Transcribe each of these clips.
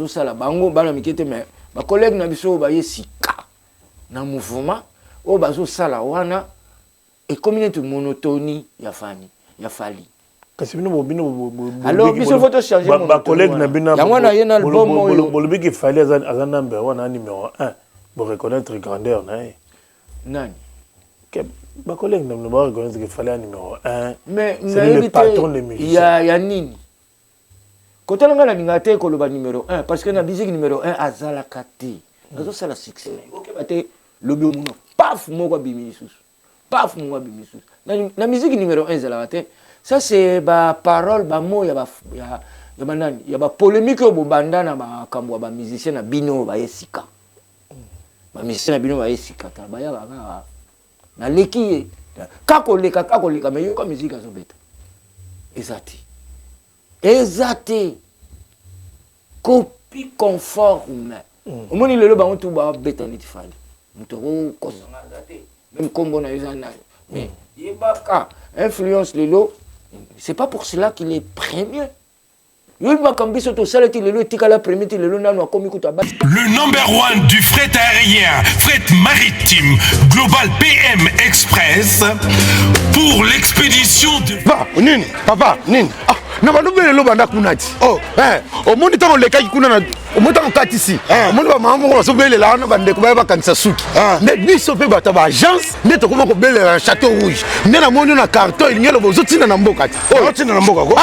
ça la bango bana mikete mais ba collègue na biso ba yesika na mouvement o bazo sala wana et comme une monotonie ya fani ya fali kasi bino bino alors biso faut changer mon collègue na bina ya wana yena album oyo bolobi ki fali azan number 1 numéro 1 pour reconnaître grandeur na nani que ba collègue na ba reconnaître que fali numéro 1 mais c'est le patron des musiciens ya nini côté nga na ngate ko le numéro 1 parce que na musique numéro 1 azala kati nazo sala succès OK baté le biomuno paf moko bimisusu paf moko bimisusu na musique numéro 1 zala baté ça c'est ba parole ba mot ya banani ya ba polémique au banda na ba kambo ba musicien na bino ba yesika ba musicien na bino ba yesika ta ba ya ba na leki kako leka mais yo comme musique azobeta exacté copie conforme au moins le bango tout ba beta nit fali muto ko sanga zaté même combo na yuzana mais yebaka influence lelo c'est pas pour cela qu'il est premier. Le number 1 du fret aérien, fret maritime, Global PM Express pour l'expédition de... Papa, Nini. Ah, na balobele lo banda kunati. Oh, au monde tant le kai kuna na au monde tant katisi. Au monde ba maman ko so bele la na bande ko ba kanisa suki. Ne biso pe bata ba agence, ne to ko ko bele na château rouge. Ne na moni na carton il ngelo bozo tina na mboka. Oh, tina na mboka ko.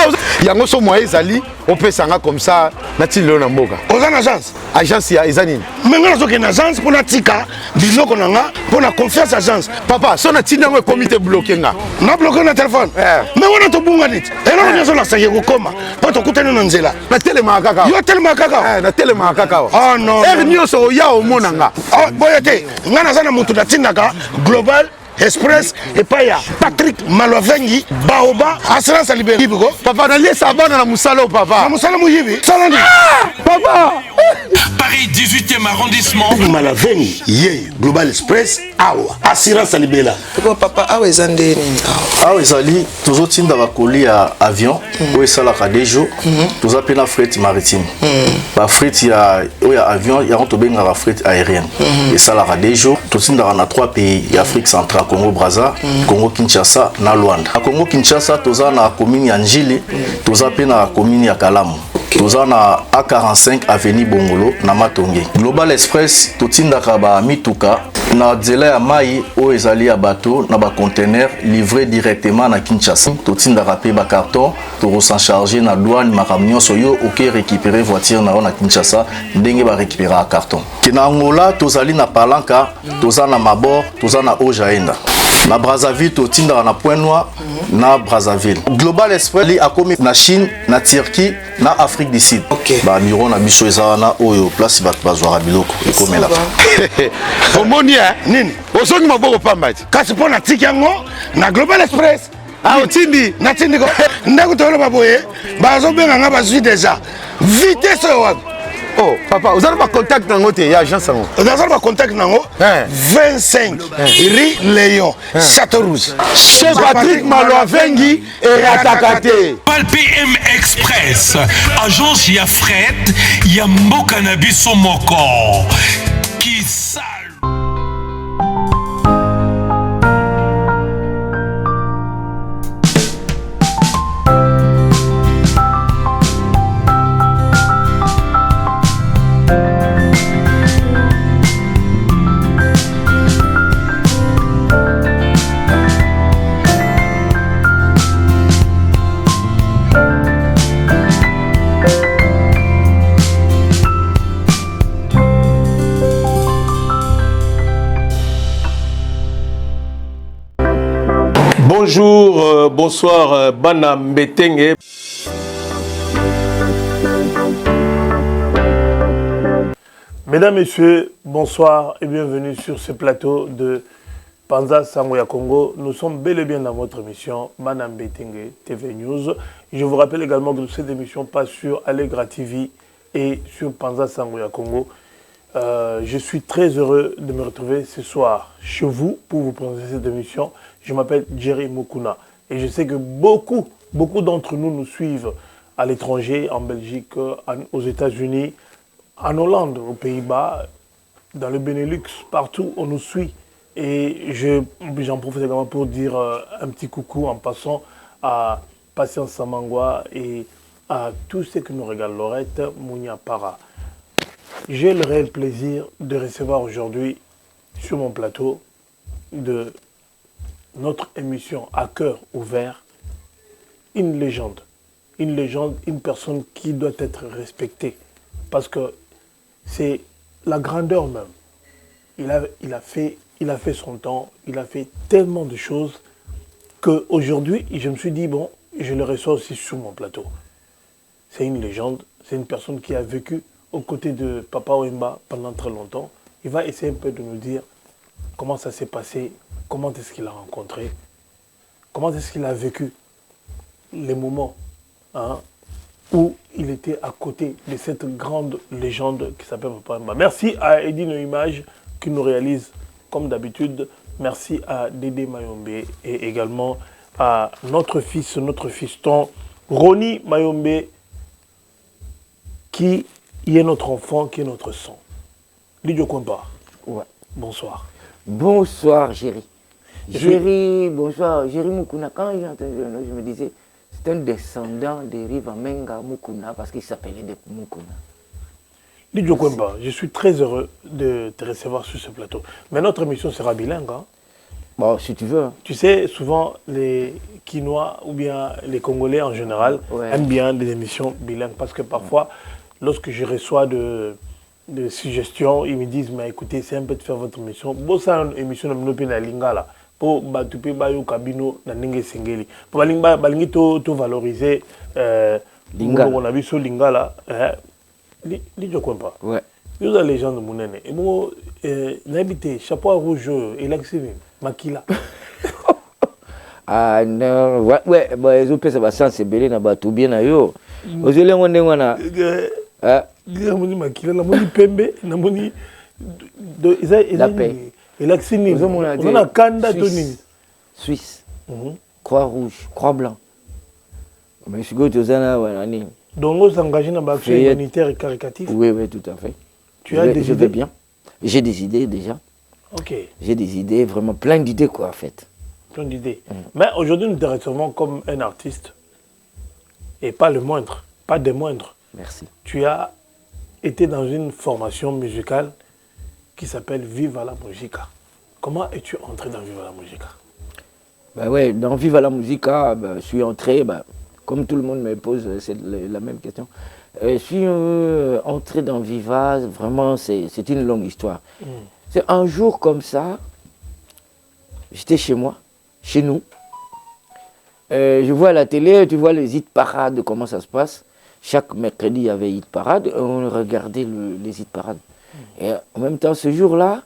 Yango so moye ezali, on peut sanga comme ça na tilo na mboka. Oza na agence. Agence ya ezanini. Menga so ke na agence pour na tika, biloko na nga pour na confiance agence. Papa, so na tina ngo comité bloqué nga. Na bloqué na téléphone. Mais on a to bunga dit. Et non nyoso la saye ko koma. Po to kutana na nzela. Na telema kaka. Yo telema kaka. Na telema kaka. Oh non. Nyoso ya o monanga. Oh boyete, nga na sana mutu na tindaka Global Express et pas ya Patrick Malovengi Baoba assurance libérée biko papa na lesa bana na musalo papa na musalo muyibi salandi papa Paris 18e arrondissement Malovengi ye Global Express awa assurance libérée ko papa awa ezande nini awa ezali toujours tinda ba colis ya avion o esala ka dejo toujours pena fret maritime ba fret ya avion ya on to benga ba fret aérienne esala ka dejo to tinda na 3 pays ya Afrique centrale Congo Brazza, Congo Kinshasa na Luanda. A Congo Kinshasa toza na commune ya Njili, toza pe na commune ya Kalamu. Toza na A45 avenue Bongolo na Matonge. Global Express totindaka ba mituka na nzela ya mai o ezali ya bateau na ba conteneur livré directement na Kinshasa. Totindaka pe ba carton to s'en charger na douane makamnyo soyo OK récupérer voiture na Kinshasa ndenge ba récupérer carton. Kina Angola tozali na Palanka, toza na Mabor, toza na Ojaenda. Na Brazzaville totinda na Point Noir na Brazzaville. Global Express li akomi na Chine, na Turquie, na Afrique du Sud. Ba miro na biso ezana oyo place bat bazwara biloko ekomela. Omonia nini? Osongi maboko pambati. Kasi pona tikango na Global Express. Ah otindi na tindi ko. Ndako tolo baboye, bazo benga nga bazwi déjà. Vitesse wapi? Oh, papa, vous avez pas contact dans votre agence? Vous avez pas contact dans 25 Rue Léon, Château Rouge. Chez Patrick Malovengi et Ratakate. PM Express, agence ya fret, ya mboka na biso moko. Qui sale. Bonjour, bonsoir, Bana Mbetenge. Mesdames, Messieurs, bonsoir et bienvenue sur ce plateau de Panza Sangoya Congo. Nous sommes bel et bien dans votre émission Bana Mbetenge TV News. Je vous rappelle également que cette émission passe sur Allegra TV et sur Panza Sangoya Congo. Je suis très heureux de me retrouver ce soir chez vous pour vous présenter cette émission. Je m'appelle Jerry Mukuna et je sais que beaucoup d'entre nous nous suivent à l'étranger, en Belgique, aux États-Unis, en Hollande, aux Pays-Bas, dans le Benelux, partout, on nous suit. Et j'en profite également pour dire un petit coucou en passant à Patience Samangwa et à tous ceux qui nous regardent, Laurette Mounia Para. J'ai le réel plaisir de recevoir aujourd'hui sur mon plateau de notre émission à cœur ouvert une légende, une personne qui doit être respectée parce que c'est la grandeur même. Il a fait son temps, il a fait tellement de choses qu'aujourd'hui, je me suis dit, bon, je le reçois aussi sur mon plateau. C'est une légende, c'est une personne qui a vécu aux côtés de Papa Wemba pendant très longtemps. Il va essayer un peu de nous dire comment ça s'est passé, comment est-ce qu'il a rencontré, comment est-ce qu'il a vécu les moments où il était à côté de cette grande légende qui s'appelle Papa Wemba. Merci à Edine Image qui nous réalise comme d'habitude. Merci à Dédé Mayombe et également à notre fiston, Ronnie Mayombe, qui est notre enfant, qui est notre sang. Lidio Kwemba. Ouais. Bonsoir. Bonsoir, Géry. Géry, bonsoir. Géry Mukuna, quand j'ai entendu le nom, je me disais, c'est un descendant de Riva Menga Mukuna parce qu'il s'appelait de Mukuna. Lidio Kwemba, je suis très heureux de te recevoir sur ce plateau. Mais notre émission sera bilingue. Hein? Bon, si tu veux. Tu sais, souvent, les Quinois ou bien les Congolais en général aiment bien des émissions bilingues parce que parfois, lorsque je reçois des suggestions, ils me disent, mais écoutez, c'est un peu de faire votre émission. Bon, ça, une émission de la Lingala. Pour batupe bayo kabino na ninge singeli. Pour balingi to valoriser Lingala. On a vu sur Lingala. Lidio Kwemba. Ouais. Nous avons les gens de Mounene. Et moi, n'habité chapeau rouge et l'accès Makila. Ah non, ouais, bah ils ont fait ça va sans se belé na batu bien na yo. Aux élèves on est wana. Namoni Makila, namoni Pembe, namoni la paix. Et l'accès ni. On a Kanda Tony. Suisse. Croix rouge, croix blanc. Mais je suis go tozana wana ni. Donc vous engagez dans l'action humanitaire et caritative. Oui, tout à fait. Tu as des idées? Je vais bien. J'ai des idées déjà. Ok. J'ai des idées, vraiment plein d'idées quoi en fait. Plein d'idées. Mais aujourd'hui nous te recevons comme un artiste. Et pas le moindre, pas des moindres. Merci. Tu as été dans une formation musicale qui s'appelle Viva la Musica. Comment es-tu entré dans Viva la Musica? Ben ouais, dans Viva la Musica, je suis entré, comme tout le monde me pose la même question. Je suis entré dans Viva, vraiment c'est une longue histoire. C'est un jour comme ça, j'étais chez moi, chez nous. Je vois à la télé, tu vois les hit parades, comment ça se passe. Chaque mercredi, il y avait hit parade, on regardait les hit parades. Et en même temps, ce jour-là,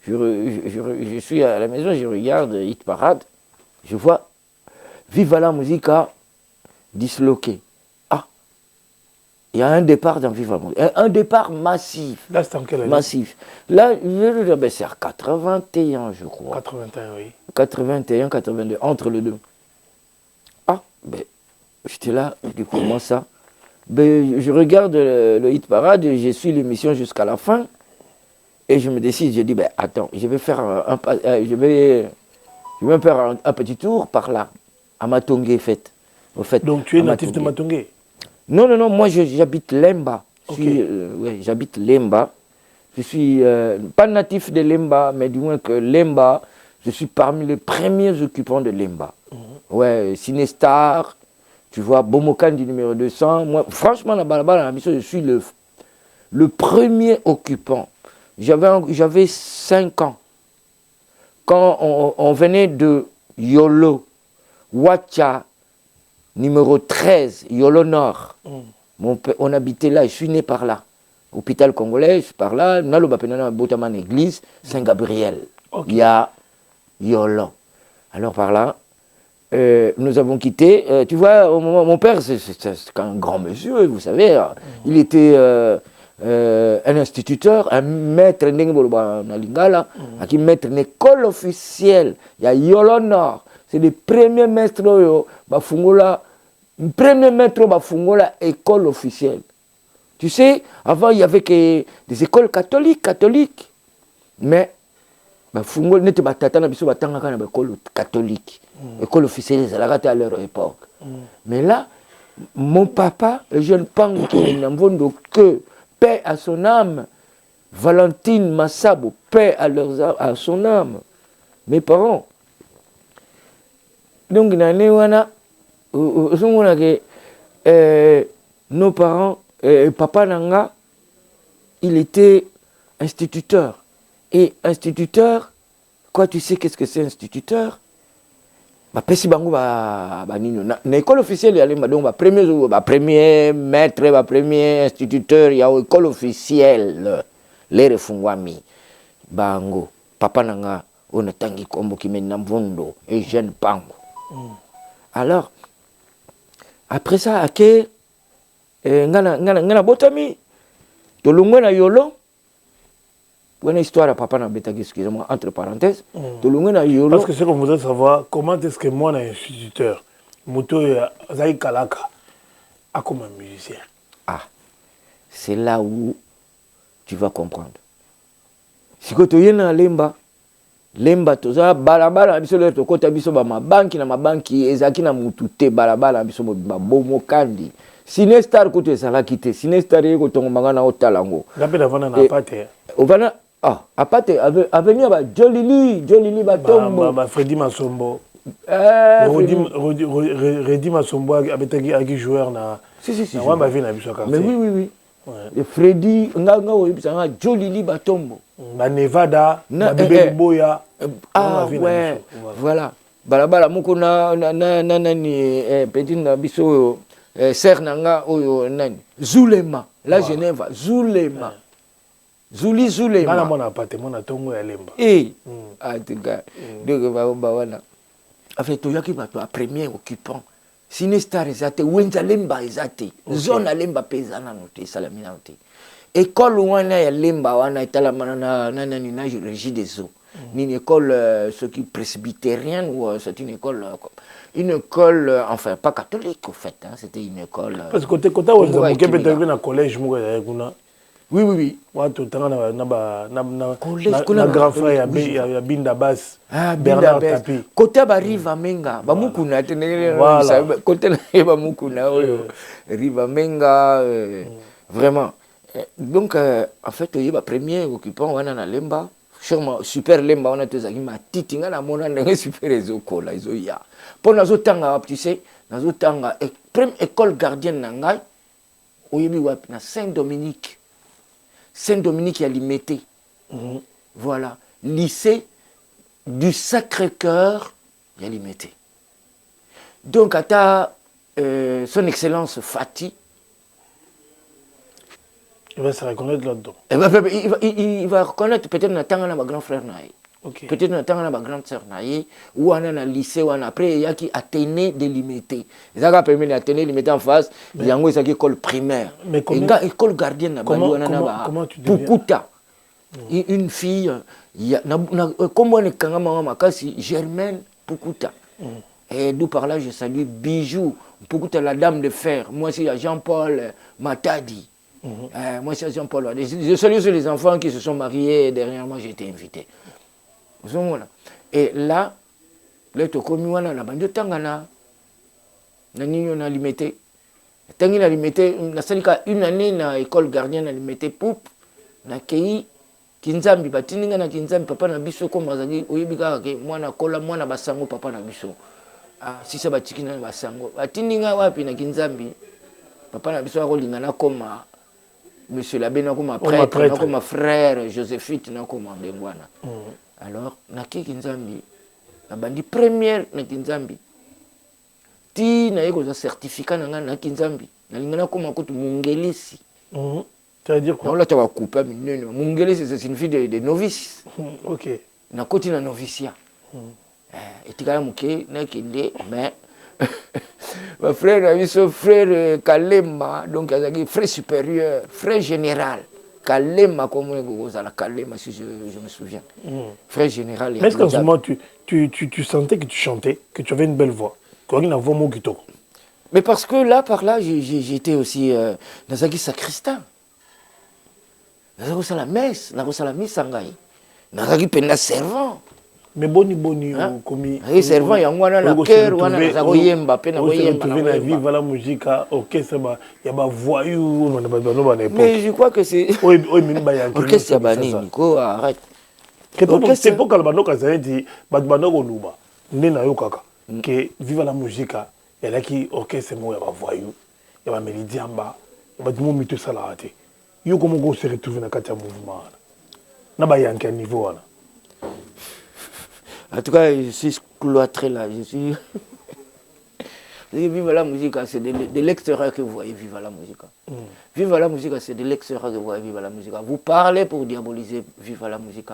je suis à la maison, je regarde hit parade, je vois Viva la Musica disloqué. Ah, il y a un départ dans Viva la Musica, un départ massif. Là, c'est en quelle année? Massif. Là, c'est à 81, je crois. 81, oui. 81, 82, entre les deux. Ah, j'étais là, je dis comment ça? Je regarde le hit parade, je suis l'émission jusqu'à la fin, et je me décide, je dis, attends, je vais faire je vais faire un petit tour par là, à Matongé, au fait. Donc tu es natif de Matongé? Non, moi j'habite Lemba. Okay. J'habite Lemba. Je suis pas natif de Lemba, mais du moins que Lemba, je suis parmi les premiers occupants de Lemba. Ouais, Cinestar, tu vois, Bomokan du numéro 200. Moi, franchement, là-bas, dans la mission, je suis le premier occupant. J'avais 5 ans. Quand on venait de Yolo, Wacha, numéro 13, Yolo Nord. On habitait là, je suis né par là. Hôpital congolais, je suis par là. Nalo Bapenana, Botaman église, Saint-Gabriel. Il y a Yolo. Alors par là, nous avons quitté. Tu vois, au moment, mon père, c'est un grand monsieur, vous savez. Il était un instituteur, un maître Lingala, qui maître une école officielle. Il y a Yolo Nord. C'est le premier maître Bafungola, école officielle. Tu sais, avant, il y avait que des écoles catholiques. Mais, Fungo n'était pas tata, n'abissou batanga kana école catholique. École officielle, ça l'a à leur époque. Mais là, mon papa, le jeune Pango qui est Namvondo, que paix à son âme, Valentine Massabo, paix à son âme. Mes parents. Donc, nos parents, papa Nanga, il était instituteur. Et instituteur, quoi, tu sais qu'est-ce que c'est instituteur? Pesi bango nino na école officielle ya lemba donc premier maître premier instituteur ya école officielle les refungwami bango papa nanga on tangi kombo kimeni na mvondo et jeune Pango. Alors après ça ake ngana botami tolongwe na yolo. Une histoire à papa n'a pas excusez-moi, entre parenthèses. Parce que ce qu'on voudrait savoir, comment est-ce que moi, un instituteur, Mouto Zaï Kalaka, a comme un musicien? Ah, c'est là où tu vas comprendre. Si tu es dans Lemba, tu as balabala, biso le to kota biso ba mabanki na mabanki ezaki na mutute balabala biso ba bomo kandi. Sinestar kote sala kite, Sinestar yeko tongomanga na otalango. Lapela vana na pate. Ovana apate avenir ba Jolili Batombo ba Freddy Masombo Freddy Masombo avec joueur na si na ba vie na biso quartier. Mais oui et Freddy nga oyebisanga Jolili Batombo ba Nevada na bébé Boya ouais voilà balabala moko na nani petit na biso ser nanga oyo nani Zulema la Genève Zulema Zulema. Nana mona pate mona tongo ya lemba. En tout cas, donc voilà. En fait, il y a qui va toi premier occupant. Sinestar ezate, wenza lemba ezate. Zone lemba pezana noté, salamina noté. École wana ya lemba wana etala na régie des eaux. Une école ce qui presbytérienne ou c'est une école enfin pas catholique au fait, hein, c'était une école. Parce que côté wenza moké peut-être na collège mo ya kuna. Oui. Watu tanga na grand frère ya Binda Bass. Bernard Tapi. Côté ba Riva Menga, ba mukuna tenere côté na ba mukuna Riva Menga vraiment. Donc en fait il y a premier occupant wana na Lemba, super Lemba wana tezaki matiti nga na mona ndenge super ezokola ezoya. Po nazo tanga tu sais, nazo tanga première école gardienne na ngai oyebi wapi na Saint-Dominique. Saint-Dominique, il y a limité. Voilà. Lycée du Sacré-Cœur, il y a limité. Donc, à son Excellence Fati. Il va se reconnaître là-dedans. Il va reconnaître peut-être notre ma grand frère Naï. Okay. Peut-être notre ma grande sœur Naï. Ou on a un lycée, ou après, il y a qui Athénée délimité. Il y a permis Athénée limité en face. Il y a une école primaire. Mais comment école gardienne comment tu deviens Pukuta. Une fille, comment on est quand même Germaine Pukuta. Et d'où par là, je salue Bijou. Pukuta, la dame de fer. Moi, c'est Jean-Paul Matadi. Moi, c'est Jean-Paul. Je salue les enfants qui se sont mariés. Et derrière moi, j'ai été invité. Et là, le Tokomiwana, la bande de Tangana, on a limité. Tangina limité, une année dans l'école gardienne a limité poup, na kei, Kinzambi, batininga na Kinzambi, papa na biso, comme Mazagi, oyebika, moi na kola, moi na basango, papa na biso. Si ça batiki na basango. Batininga wapi na Kinzambi, papa na biso, akolinga na koma, monsieur l'abbé na koma prêtre, na koma frère, Joséphine na koma Mbengwana. Alors, na Kinzambi, na bandi première na Kinzambi. Ti na yeko za certificat na Kinzambi. Na lingana koma kutu mungelisi. Ça veut dire quoi? Non, là tu vas couper mungelisi, ça signifie des novices. OK. Na koti na noviciat. Et tu as muke na kende mais ma frère frère Kalema, donc frère supérieur, frère général. Kalema, comme on dit, Kalema, si je me souviens. Frère général. Mais est-ce qu'en ce moment, tu sentais que tu chantais, que tu avais une belle voix? Une voix. Mais parce que là, par là, j'étais aussi dans un sacristain. naza la messe, naza la misa ngai. Nazaki pena servant. Mais boni komi. Et servant yango wana na cœur wana naza koyemba pe na koyemba. Na Viva la musique orchestre ba ya ba voyou na ba no na époque. Mais je crois que c'est orchestre banini ko arrête. C'est pour que le bando kazali dit bando ko luba. Ndena yo kaka que Viva la musique ya la ki orchestre mo ya ba voyou ya ba mélodiamba ya ba dimo mito sala te. Yo comment go se retrouver na kati ya mouvement na ba yanke niveau wana. En tout cas, je suis cloîtré là, je suis... Viva la musique, c'est de l'extérieur que vous voyez Viva la musique. Viva la musique, c'est de l'extérieur que vous voyez Viva la musique. Vous parlez pour diaboliser Viva la musique.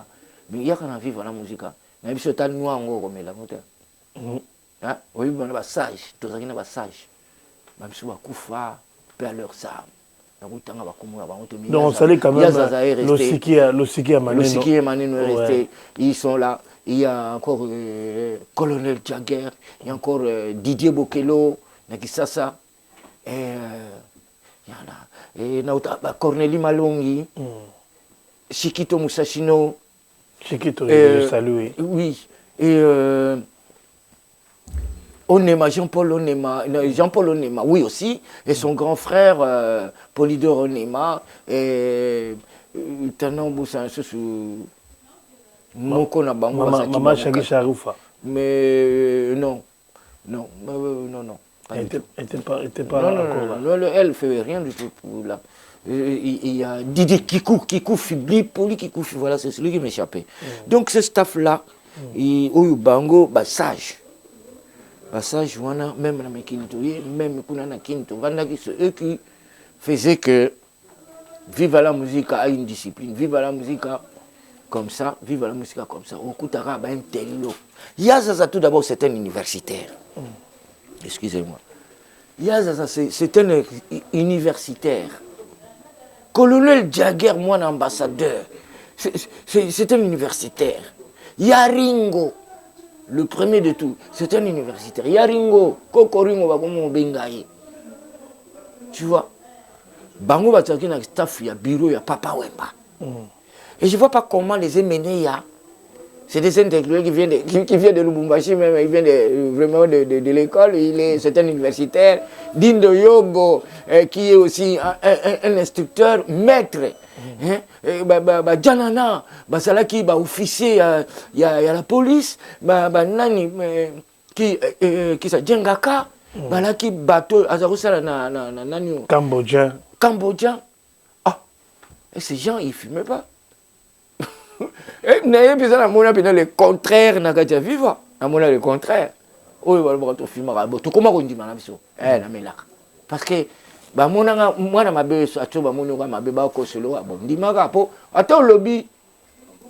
Mais il y a quand même Viva la musique. Il y a un peu de noir comme la moteur. Oui, il y a un sage, tout ça, il y a un sage. Il y a un koufa, perd leur âme. Donc, ça allait quand même. Le Siki est resté. Ils sont là. Il y a encore Colonel Jagger, il y a encore Didier Bokelo, Nakisasa, et il y a Cornélie Malongi, Shikito Musashino. Shikito, je salue. Oui, et Onema, Jean-Paul Onema, oui aussi, et son grand frère Polydore Onema, et Tanan Boussan, Maman Chagui Charoufa. Mais non. Elle n'était pas encore là. Elle ne fait rien du tout pour là. Il y a Didier Kikou Fibli, Poli Kikou, voilà, c'est celui qui m'échappait. Donc ce staff-là, il Bango, sage. Sage, même dans mes kinitoye, même dans mes kinito, c'est eux qui faisaient que Viva la musique a une discipline, Viva la musique comme ça, Viva la musique comme ça. Au coup d'arabe, un tel lot. Yazaza, tout d'abord, c'est un universitaire. Excusez-moi. Yazaza, c'est un universitaire. Colonel Jagger, moi, ambassadeur. C'est un universitaire. Yaringo, le premier de tout, c'est un universitaire. Yaringo, Kokoringo, Bagomo Bengaï. Tu vois, Bango Bataki na staff, il y a bureau, il y a Papa Wemba. Et je ne vois pas comment les émener. C'est des intellectuels qui viennent de Lubumbashi, même, ils viennent vraiment de l'école. C'est un universitaire. Dindo Yogo, qui est aussi un instructeur, maître. Janana, Salaki, officier, il y a la police. Nani, qui ça, Djengaka, Balaki, bateau, Azarusala, Nani. Cambodgien. Ah, et ces gens, ils ne fument pas. Le contraire n'a qu'à vivre. Le contraire. Parce que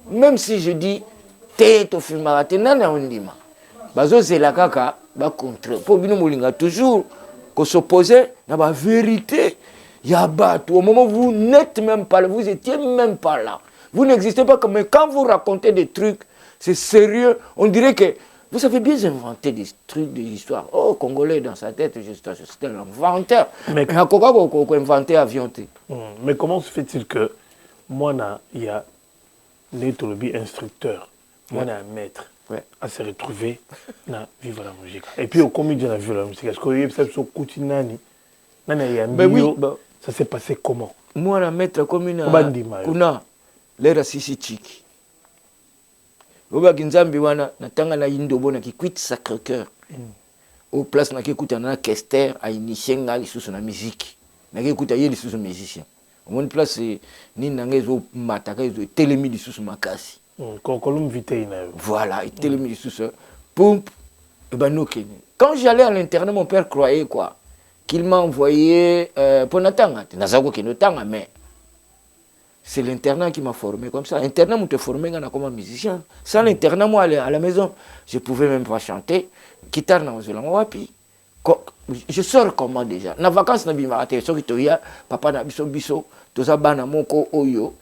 même si je dis toujours s'opposer à la vérité. Au moment où vous n'êtes même pas là, vous étiez même pas là. Vous n'existez pas comme quand vous racontez des trucs, c'est sérieux. On dirait que vous avez bien inventé des trucs, des histoires. Oh, Congolais dans sa tête, c'était l'inventeur. Mais inventé avion. Mais comment se fait-il que moi, il y a un instructeur, moi, un maître, à se retrouver dans Vivre la musique. Et puis au comédien dans Vivre la musique, est-ce que ça s'est passé comment? Moi, la maître commune, l'era sisi chiki. Oba kinzambi wana natanga na indobo na kikwit Sacré-Cœur. Au place na kikuta na Kester a initié nga lisusu na musique. Na kikuta ye lisusu musicien. Au moins place ni nangezo mataka ezo telemi lisusu makasi. Kolum vité na. Voilà, telemi lisusu. Poum ebanokeni. Quand j'allais à l'internat, mon père croyait quoi qu'il m'a envoyé pour natanga. Nazako ki notanga mais c'est l'internat qui m'a formé comme ça. L'internat m'a formé comme musicien. Sans l'internat, moi, à la maison, je ne pouvais même pas chanter. Guitare, je sors comment déjà? Na vacances, na bimate, papa na biso biso, toza bana moko oyo.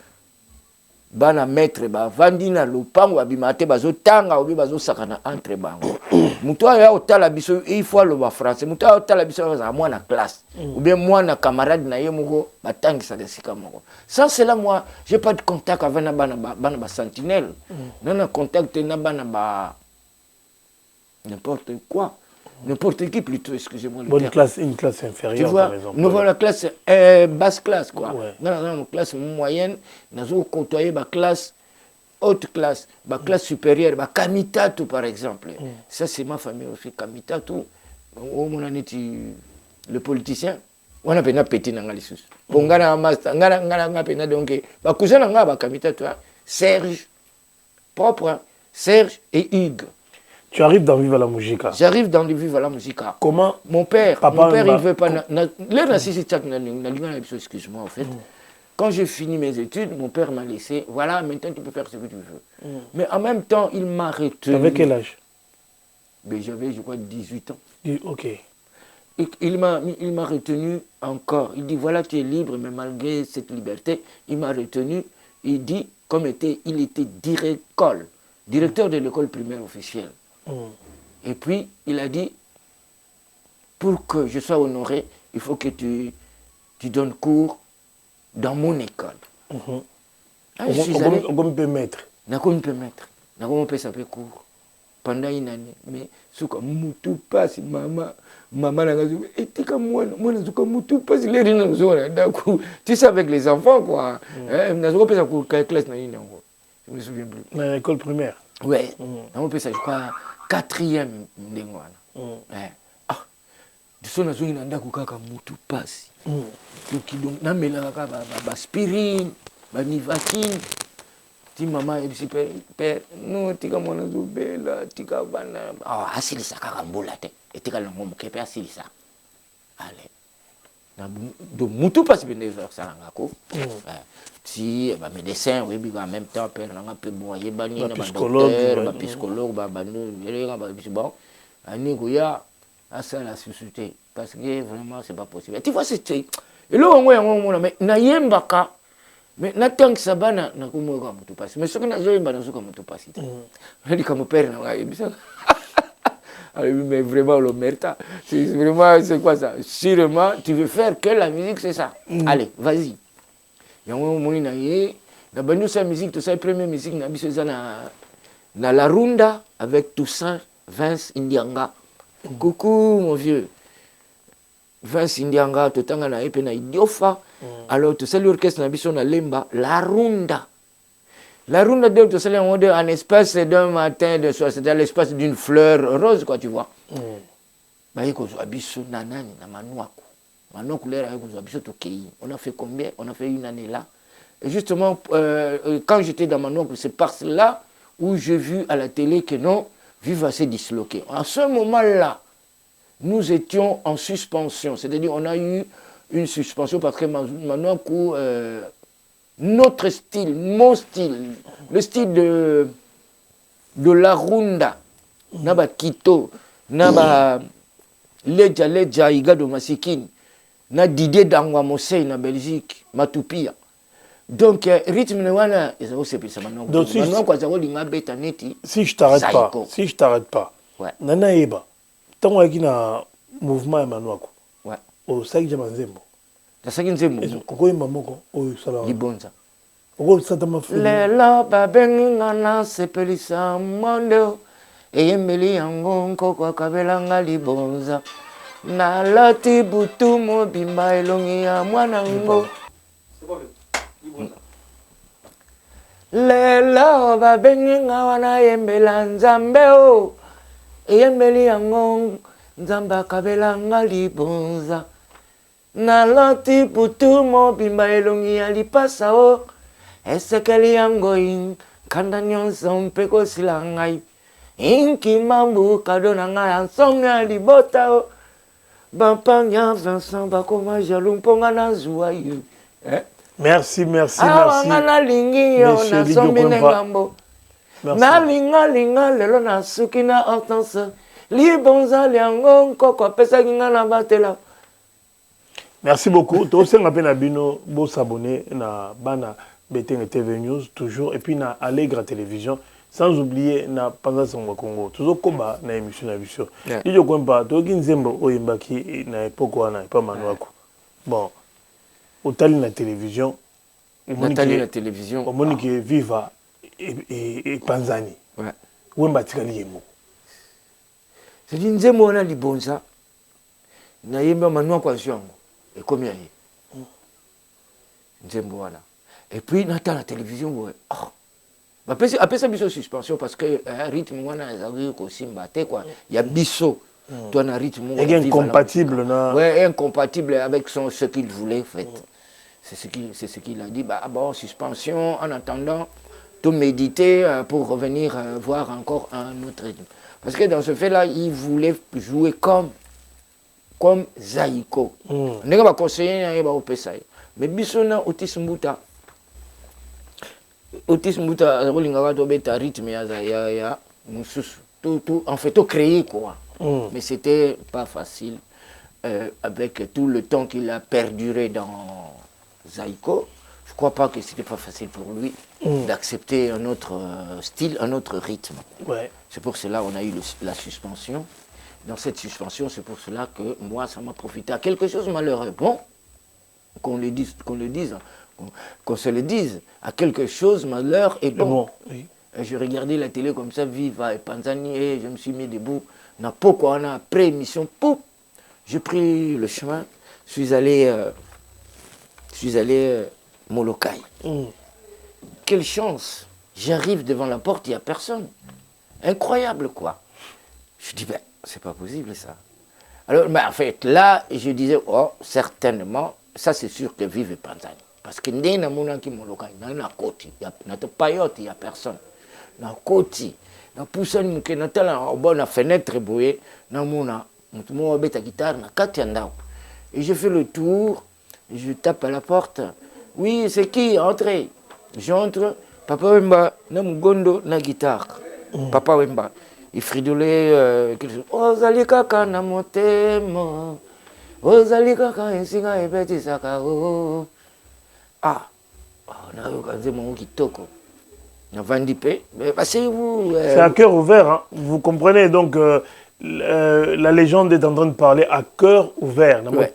bana maître bavandi na lopango babima te bazotanga obi bazosakana entre bango mutu aya otala biso il faut aloba français mutu aya otala biso azala mwana classe ou bien mwana camarade na ye moko batangisaka esika moko. Sans cela moi j'ai pas de contact avec na bana sentinelle nana contact na bana n'importe quoi. N'importe qui plutôt, excusez-moi. Bonne classe, une classe inférieure, tu vois, par exemple. nous avons la classe basse classe, quoi. Ouais. Nous avons une classe moyenne, nous avons côtoyé la classe haute classe, la classe supérieure, la Kamitatu, par exemple. Ça, c'est ma famille aussi, Kamitatu. On a le politicien. On a pété pété dans les sous. On a pété donc, bah cousin on a Kamitatu, Serge, propre, Serge et Hugues. Tu arrives dans Viva la Musica. J'arrive dans le Viva la Musica. Comment mon père, papa, il ne veut pas. Excuse-moi, en fait. Quand j'ai fini mes études, mon père m'a laissé. Voilà, maintenant tu peux faire ce que tu veux. Mais en même temps, il m'a retenu. Avec quel âge? J'avais, je crois, 18 ans. Ok. Et il m'a retenu encore. Il dit voilà, tu es libre, mais malgré cette liberté, il m'a retenu. Il dit, il était directeur de l'école primaire officielle. Et puis, il a dit, pour que je sois honoré, il faut que tu donnes cours dans mon école. Je suis allé... On peut mettre. On peut s'appeler cours pendant une année. Mais, ce que moutou passe, maman, tu sais, avec les enfants, quoi. Je me souviens plus. Dans l'école primaire? Oui. On peut ça, je crois, 4e. Ah, de son azongi nanda kukaka mutu pasi. Donc na melaka aspirine, nivatine. Ti mama ebisi père, no tika mwana zobela, tika bana. Ah, asilisa kaka mbula te. Etika lango mukepe asilisa. Allez. Na do mutu pasi bende ça ngako. Si médecin oui en même temps père nanga pe bon yebani na docteur psychologue bon ani goya asa la société parce que vraiment c'est pas possible. Tu vois c'est et là on voit mais na yembaka mais na tank sabana na kumoka mutu pasi mais ce que na yemba na zuka mutu pasi. Je dis comme père nanga yebisa. Mais vraiment le merta c'est vraiment c'est quoi ça? Sûrement tu veux faire que la musique c'est ça. Allez, vas-y. Il y a un moment où la musique, tout ça, la première musique, na la Runda avec Toussaint, Vince Indianga. Coucou mon vieux. Vince Indianga, tout le temps, na Idiofa. Alors, tout ça, l'orchestre, na Lemba, la Runda. La Runda, tout ça, en espace d'un matin, de soir, c'est-à-dire l'espace d'une fleur rose, quoi, tu vois. On a fait combien? On a fait une année là. Et justement, quand j'étais dans Manoir, c'est par là où j'ai vu à la télé que non, Viva s'est disloqué. À ce moment-là, nous étions en suspension. C'est-à-dire on a eu une suspension parce que Manoir, notre style, mon style, le style de la Runda, Naba Kito, Naba Leja, Igado Masikine, na Didier Dangwa Mosei na Belgique, Matupia. Donc, rythme ne wana, donc si je t'arrête pas, ouais. Nana Eba, tant qu'il y a un mouvement Emmanuako, ouais. Au Saïd Jamazembo. La Saïd Jamazembo. Pourquoi il m'a moko au salon? Libonza. Pourquoi ça t'a fait? Les lobes bengana se pelisa mondo, et yemeli angon koko kabelanga libonza. Na lati butu mo bimba elongi ya mwanango. Lelo ba benga wana yembela nzambe o. Yembeli yango nzamba kabela ngali bonza. Na lati butu mo bimba elongi ya lipasa o. Esekeli yango in kanda nyonso mpeko silangai. Inki mambu kadona nga nsonga libota o. Bampanya Vincent bakoma jalou mponga na joyeux. Merci. Na lingi yo na sombine ngambo. Na linga lelo na suki na hortense. Libonza liango nkoko pesa kinga na batela. Merci beaucoup. Tous ceux qui ont bino bo s'abonner na bana Beteng TV News, toujours. Et puis, na Allegre Télévision. Sans oublier, na Panza Sangwa Congo. Toujours combat na émission na vision. Il y a quoi pas, toi qui nzembo oyimbaki na époque wana pas manuako. Bon, au tali na télévision. Au tali na télévision. Au monique Viva et Panzani. Ouais. Wemba tikali yemo. C'est dit nzembo wana libonza. Na yemba manuako aziongo. Et combien y nzembo wana. Et puis na la télévision ouais. Oh. Après ça, biso suspension parce que rythme wana ezali ko simba te quoi. Il y a biso. Toi un rythme incompatible na. Ouais, incompatible avec ce qu'il voulait en fait. C'est ce qu'il a dit bah bon suspension en attendant tout méditer pour revenir voir encore un autre rythme. Parce que dans ce fait là, il voulait jouer comme Zaïko. N'est pas conseiller ba opesa. Mais biso na Otis Mbuta rolingaka tobeta rythme ya mususu tout en fait tout créé quoi. Mais c'était pas facile avec tout le temps qu'il a perduré dans Zaïko. Je crois pas que c'était pas facile pour lui d'accepter un autre style, un autre rythme. Ouais. C'est pour cela qu'on a eu la suspension. Dans cette suspension, c'est pour cela que moi ça m'a profité à quelque chose de malheureux. Bon, qu'on se le dise, à quelque chose, malheur et bon. Oui. Je regardais la télé comme ça, Viva et Panzani, et je me suis mis debout. Pourquoi on a après-émission, j'ai pris le chemin, je suis allé Molokai. Quelle chance! J'arrive devant la porte, il n'y a personne. Incroyable quoi. Je dis, ben, c'est pas possible ça. Alors, ben, en fait, là, je disais, oh, certainement, ça c'est sûr que Vive et Panzani. Parce que dès na mona ki Molokai, na koti, na to payote, il y a personne. Na koti, na poussani muke na tala na fenêtre boye, na mona, mutumo beta guitare na kati andao. Et je fais le tour, je tape à la porte. Oui, c'est qui? Entrez. J'entre, Papa Wemba na mugondo na guitare. Papa Wemba, il fridolait quelque chose. Oh zali kaka na motema. Oh zali kaka ensinga ebeti saka oh. Ah, on a regardé mon kitoko. On a vendu mais passez-vous. C'est à cœur ouvert, hein. Vous comprenez donc la légende est en train de parler à cœur ouvert. Ouais.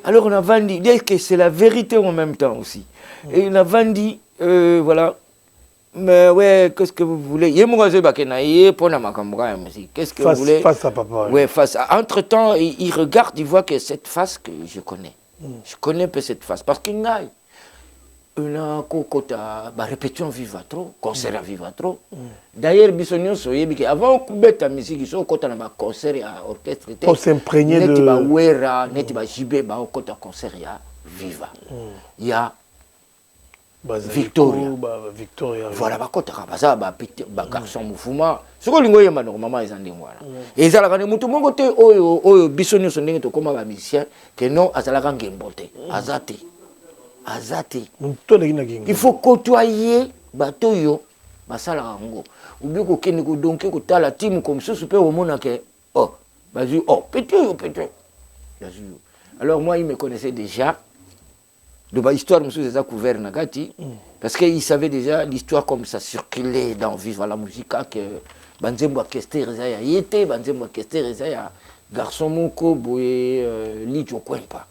Alors on a vendu, que c'est la vérité en même temps aussi. Et on a vendu, voilà. Mais ouais, qu'est-ce que vous voulez? Qu'est-ce que vous voulez? Face à papa. Ouais, face à. Entre-temps, il regarde, il voit que cette face que je connais. Je connais un peu cette face. Parce qu'il y a une répétition viva trop, concert viva trop. D'ailleurs, avant de mettre la musique, il y a un concert et un orchestre. Pour s'imprégner de... viva. Il y a Victoria. Voilà, garçon mouvement. Ce que vous avez normalement, ils ont dit. Et ils ont dit, il faut côtoyer Batoyo, Basala Rango. Ou bien que vous donc que la team comme ça, super au monde que oh, vas-y, oh, péteux. Alors moi, il me connaissait déjà. De l'histoire, monsieur, les a couvert Nagati, parce qu'il savait déjà l'histoire comme ça circulait dans Viva la musique, que Banzembo Kester Zaya Yete, Banzembo Kester Zaya, Garçon Moko, Boye, Lidjo Kwempa.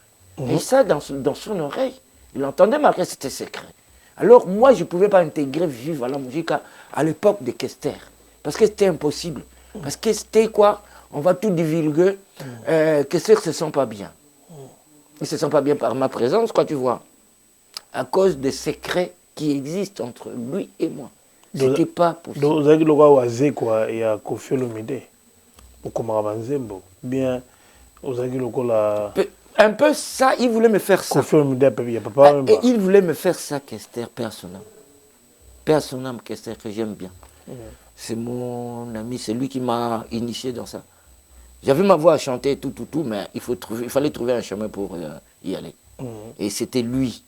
Et ça, dans son oreille, il entendait malgré c'était secret. Alors moi, je ne pouvais pas intégrer Viva la musique à l'époque de Kester, parce que c'était impossible. Parce que c'était quoi? On va tout divulguer, Kester ne se sent pas bien. Il ne se sent pas bien par ma présence, quoi, tu vois. À cause des secrets qui existent entre lui et moi. C'était pas possible. Donc, vous avez le droit quoi, il y a Kofi Olomide, pour Komarabazembo. Bien, vous avez le droit un peu ça, il voulait me faire ça. Kofi Olomide, il y a papa. Et il voulait me faire ça, Kester, personnel. Personnel, Kester, que j'aime bien. C'est mon ami, c'est lui qui m'a initié dans ça. J'avais ma voix à chanter, tout, mais il fallait trouver un chemin pour y aller. Et c'était lui.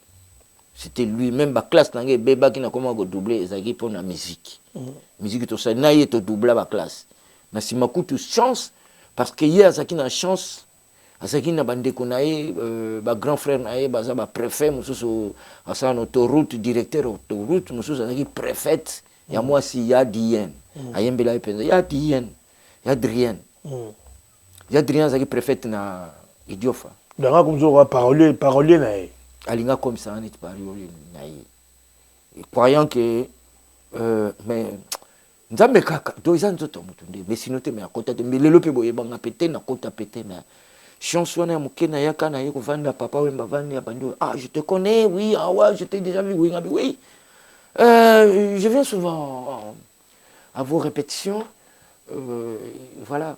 C'était lui, même ma classe, Beba qui n'a comment doubler, Zagi pour la musique. Musique, tout ça, n'a pas doublé ma classe. Mais si ma coup, chance, parce qu'il y a Zaki une chance, azalaki na bandeko na ye grand frère na ye baza préfet mosusu asala na autoroute directeur autoroute mosusu azalaki préfète ya mwasi ya Diyen ayembela ye mpenza ya Diyen ya Drienne azalaki préfète na Idiofa danga komzoka parolier na ye alinga comme ça neti parolier na ye croyant que mais nzambe kaka do eza nzoto mutu nde mais sinon te mais akota te mais lelo pe boyebanga pete na kota pete na chance wana ya moke na yaka na ye kovanda papa wemba vandi ya bandi je te connais oui ouais je t'ai déjà vu oui je viens souvent à vos répétitions voilà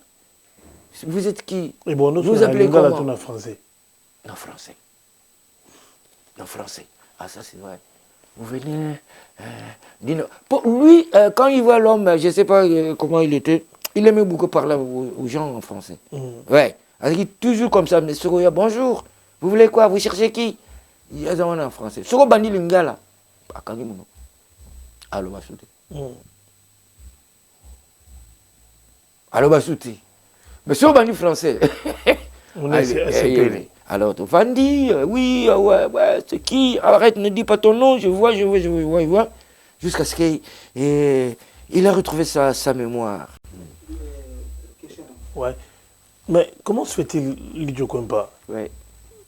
vous êtes qui et bon vous appelez comment en français en français ah ça c'est vrai vous venez pour lui quand il voit l'homme je sais pas comment il était il aimait beaucoup parler aux gens en français ouais il toujours comme ça mais Soroya bonjour vous voulez quoi vous cherchez qui il y a en français Soro bandi lingala akangi muno allo basuti allo basuti mais Soro bandi français on est alors, Vandi, oui, ouais, c'est qui? Arrête, ne dis pas ton nom, je vois. Jusqu'à ce qu'il a retrouvé sa mémoire. Ouais. Mais comment se fait-il, Lidio Kwempa,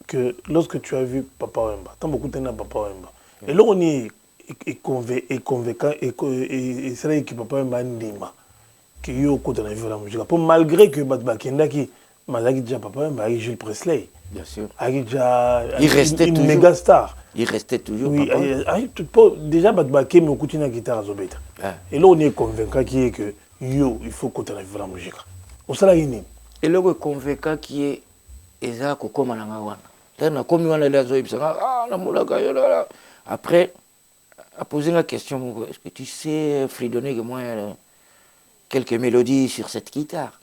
que lorsque tu as vu Papa Wemba, tant beaucoup de Papa Wemba, et là on est convaincant, et c'est là que Papa Wemba Ndima, que yo côté de la musique, malgré que Batbakenda qui m'a dit déjà Papa Wemba avec Jules Presley. Bien sûr. Il restait une toujours. Méga star. Il restait toujours. Oui, déjà, Batbaké me coûte une guitare à Zobeta. Et là, on est convaincant qui est que yo, il faut continuer à vivre la musique. On s'en a une. Et là, on est convaincant qui est Ezako comme Anangawana. Là, comme on a la après, à poser la question, est-ce que tu sais fredonner que moi quelques mélodies sur cette guitare?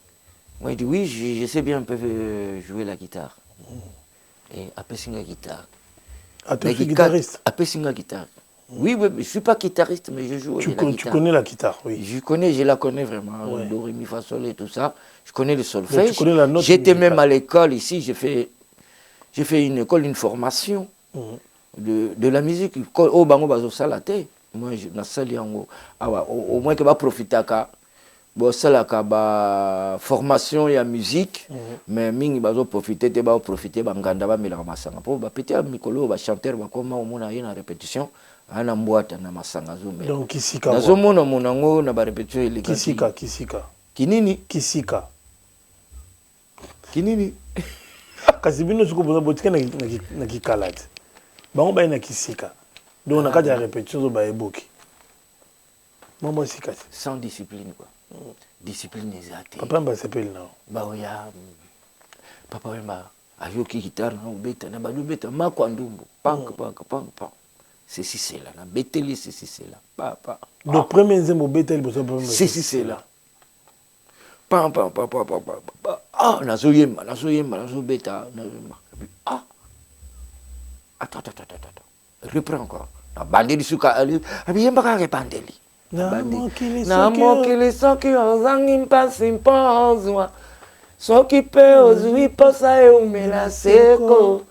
Moi, il dit oui, je sais bien un peu jouer la guitare. Et après, c'est une guitare. Ah, tu es guitariste? Après, c'est une guitare. Oui, je ne suis pas guitariste, mais je joue la guitare. Tu connais la guitare, oui. Je la connais vraiment. Ouais. Do, ré, mi, fa, sol et tout ça. Je connais le solfège. J'étais même à l'école ici. J'ai fait une école, une formation de la musique. Au bango bazo salate. Moi, je na sali yango. Au moins que va profiter à bon ça la formation et la musique mais mingi bazo profiter banganda ba mela masanga po ba petit mikolo ba chanteur ba koma au mona na répétition ana mbwata na masanga zo mais donc kisika nazo mona monango na ba répétition ile kisika kinini kisika kinini kasi bino suko boza botika na kikalate bango ba na kisika donc na kati ya répétition zo ba eboki maman sikati sans discipline quoi. Discipline exacte. Papa Wemba s'appelle non. Bah oui, Papa Wemba ayoki guitare na ubeta na balu beta makwa ndumbu pank. Ceci c'est là na beteli ceci c'est là. Papa. Donc premier nzembo beteli boso papa. Ceci c'est là. Pam. Ah nazoyemba beta nazoyemba. Ah. Attends. Reprends encore. Na bandeli suka abiyemba ka repandeli. Na mokili soki ozangi mpasi mpozwa soki mpe ozwi posa eumela seko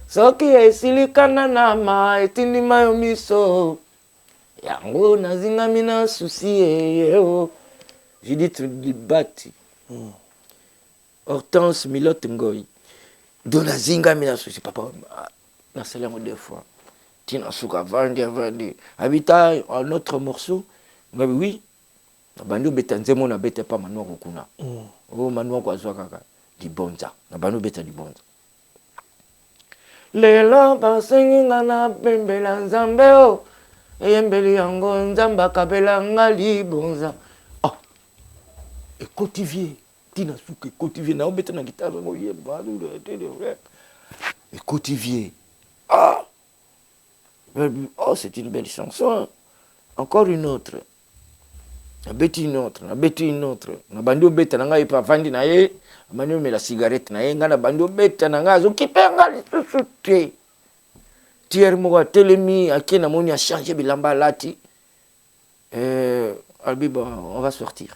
soki esilikana na ma etindima yo miso yango nazingami na susi eyeo Judith Libati Hortense Milote Ngoi do nazingami na susi papa nasali yango deux fois tina suka vandi habita un autre morceau. Oui, Bando Betanzemo na bete pas manoa kuna. Oh manoa kwa zwa kaka di bonza. Na bando beta di bonza. Lelo basengi ngana bembela nzambe o. Eyembeli yango nzamba kabela ngali bonza. Ah. Et cotivier, tina suka cotivier na obeta na guitare ngo yemba. Et cotivier. Ah. Oh, c'est une belle chanson. Encore une autre. Na beti une autre. Na bando beta na ngai pa vandi na ye, manu me la cigarette na ye nga na bando beta na nga zo kipengalisuté. Tier mo telemi aki na moni a changer bilamba lati. Albi bon, on va sortir.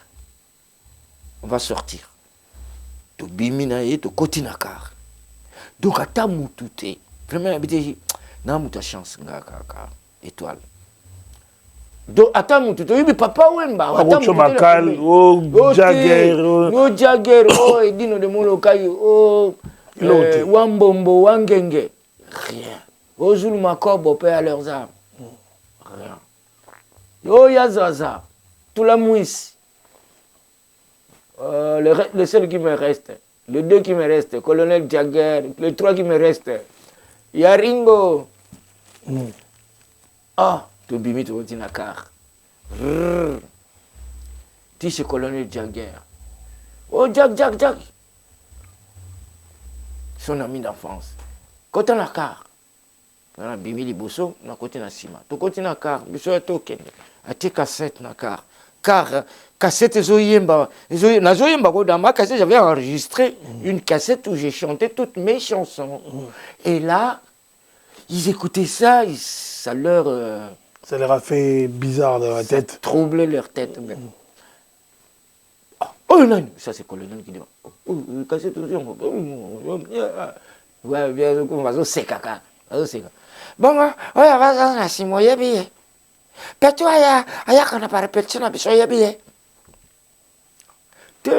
To bimi na ye to kotina kar. Donc, à ta moutouté, vraiment, n'a pas chance, étoile. Donc, à ta moutouté, oui, papa, Wemba, à ta moutouté, oh, Jagger, oh, Jagger, oh, Edino de Molokai, oh, Wambombo, Wangenge, rien. Oh, Zulu Makobo, paix à leurs âmes, rien. Oh, Yazaza, tout la mouisse. Le seul qui me reste, les 2 qui me restent, colonel Jagger, les 3 qui me restent, Yaringo. Ah, tu bimi tu vas na car. Tu es colonel Jagger. Oh, Jack. Son ami d'enfance. Quand on a car, on a bimi liboso, on a côté na sima. Tu côté na car, biso ya token. A te cassette na car. Car cassette Zoyemba. Zoyemba, dans ma cassette, j'avais enregistré une cassette où j'ai chanté toutes mes chansons. Et là, ils écoutaient ça, ça leur... ça leur a fait bizarre dans la tête. Ça troublait leur tête. Oh non, ça c'est colonel qui dit. Oh, cassette aussi. Ouais, bien, on va se caca. Bon, ouais, on va se moyer bien. Peto aya kana para persona biso ya bien.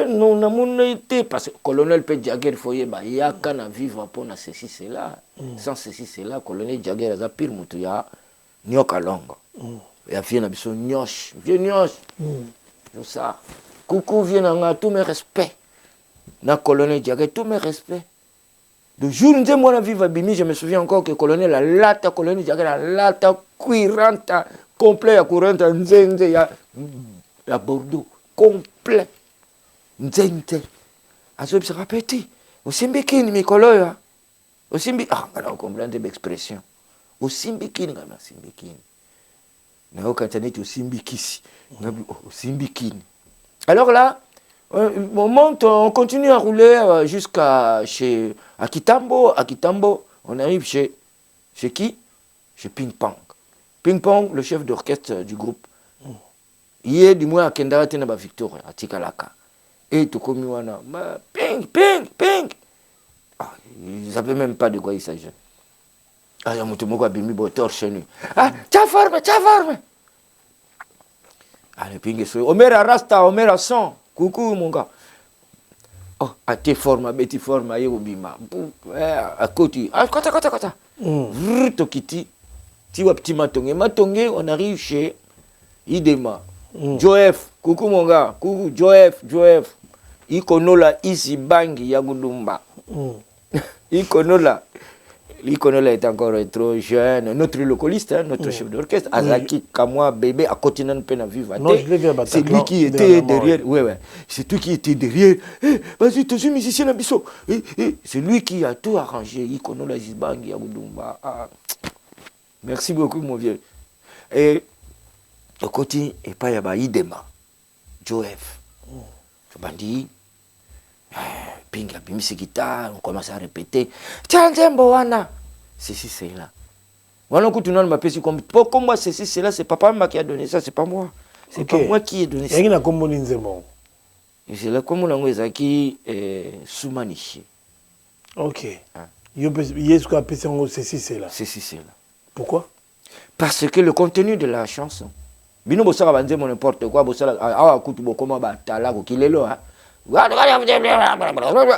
Non na monité parce que colonel P Jagger foye ba ya kana vivre pour na ceci cela. Sans ceci cela colonel Jagger a pire mutu ya nyoka longo. Ya vient na biso nyosh, vieux nyosh. Tout ça. Coucou vient na tous mes respects. Na colonel Jagger tous mes respects. Le jour où moi na vivre bimi, je me souviens encore que colonel Jagger la lata cuiranta complet à courant en Nzenze, il y a Bordeaux, complet. Nzenze. À ce que je répète, au Simbikini, Mikoloya. Au Simbi, ah, on comprend l'expression. Au Simbikini, on a Simbikini. On a au Simbikisi. Au Simbikini. Alors là, on monte, on continue à rouler jusqu'à à Kitambo. À Kitambo, on arrive chez qui? Chez Ping Pong. Ping Pong, le chef d'orchestre du groupe. Il est du moins à Kendara Tenaba Victor, à Tikalaka. Et tout comme Wana, ping. Ah, ils ne savaient même pas de quoi il s'agit. Ah, il y a mon a bimi botor chez nous. Ah, t'as forme. Ah, le ping est sur. Omer à Rasta, Omer à son. Coucou, mon gars. Oh, à tes formes, à Betty forme, à Yobima. À côté. Ah, kota. Tokiti. Tiwa petit matonge, on arrive chez Idema. Joef, coucou mon gars, coucou Joef. Ikonola isi bangi ya Gudumba. Ikonola est encore trop jeune. Notre localiste, hein, notre chef d'orchestre, Azaki Kamwa bébé à Continent Pena Viva. C'est lui qui était derrière. Ouais. C'est lui qui était derrière. Vas-y, tu es musicien là, biso. C'est lui qui a tout arrangé. Ikonola isi bangi ya Gudumba. Merci beaucoup, mon vieux. Et au côté, et pas y a Idema, Joef. Je bandit, ping a bimi guitare, on commence à répéter. Tiens, Boana. Ceci, c'est là. Voilà, quand tu n'as pas payé comme moi, ceci, c'est là, c'est papa qui a donné ça, c'est pas moi. C'est pas moi qui ai donné ça. Et comment on dit bon? C'est là comme on a dit Soumanichi. Ok. Est-ce qu'on a payé ceci, c'est là? Ceci, c'est là. Pourquoi? Parce que le contenu de la chanson, bino bosala banze mon n'importe quoi, bosala awa kutu bokoma batala ko kilelo ha.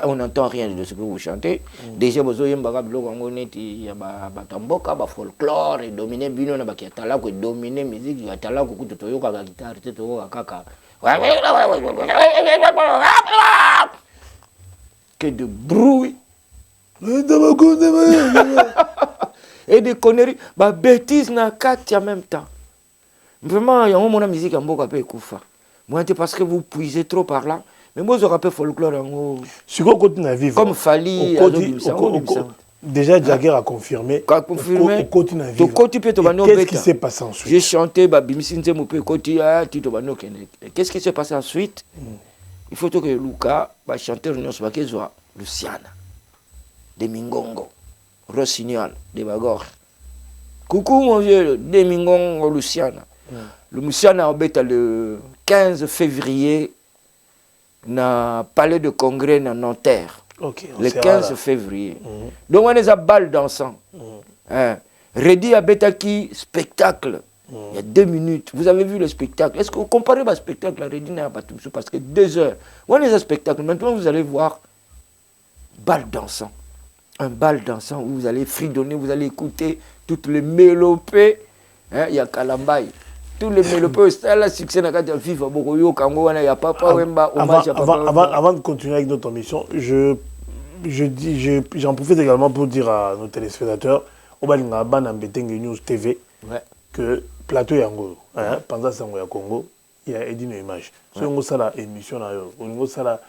On n'entend rien de ce que vous chantez. Déjà bozo yemba biloko ngo neti ya batamboka ba folklore et dominer bino na bakiatala ko dominer musique ya tala ko kutu toyoka ka guitare te to kaka. Que de bruit. Et des conneries, bah bêtises na quatre en même temps. Vraiment, il y a un musique en boka pe koufa. Moi, c'est parce que vous puisez trop par là. Mais moi, je rappelle folklore en haut. Si vous continuez à vivre. Comme Fali, déjà Jagger a confirmé. A confirmé. On continue à vivre. Qu'est-ce qui s'est passé ensuite? J'ai chanté, bah Bimisinze Moupe Koti, qu'est-ce qui s'est passé ensuite? Il faut que Luca, bah chanteur Union Swakezwa, Luciana, de Mingongo. Rossignol, de Bagor. Coucou mon vieux, Demingon Luciana. Le Luciana a été le 15 février dans le palais de congrès dans Nanterre. Le 15 février. Donc on est à balle dansant. Reddy Abetaki, spectacle. Il y a 2 minutes. Vous avez vu le spectacle. Est-ce que vous comparez le spectacle à Reddy Nabatumso? Parce que 2 heures. On est à spectacle. Maintenant, vous allez voir balle dansant. Un bal dansant où vous allez fredonner, vous allez écouter toutes les mélopées. Il y a Kalambay. Tous les mélopées, c'est là, succès dans le FIFA. Il y a Papa Wemba, hommage à Papa Wemba. Avant de continuer avec notre émission, j'en profite également pour dire à nos téléspectateurs, au Balinga Ban Mbetenge News TV, que plateau Yango, Panza Sangoya Congo, il y a Edine Image. Si on a la émission, on a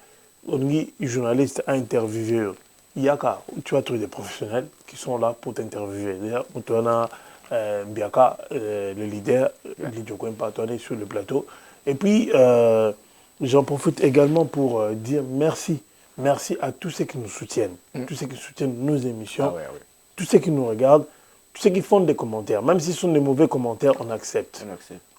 journaliste à interviewer. Il y a tu vas trouver des professionnels qui sont là pour t'interviewer. D'ailleurs, on a Biaka, le leader, Lidio Kwempa, tu es sur le plateau. Et puis, j'en profite également pour dire merci. Merci à tous ceux qui nous soutiennent, tous ceux qui soutiennent nos émissions, tous ceux qui nous regardent, tous ceux qui font des commentaires. Même si ce sont des mauvais commentaires, on accepte.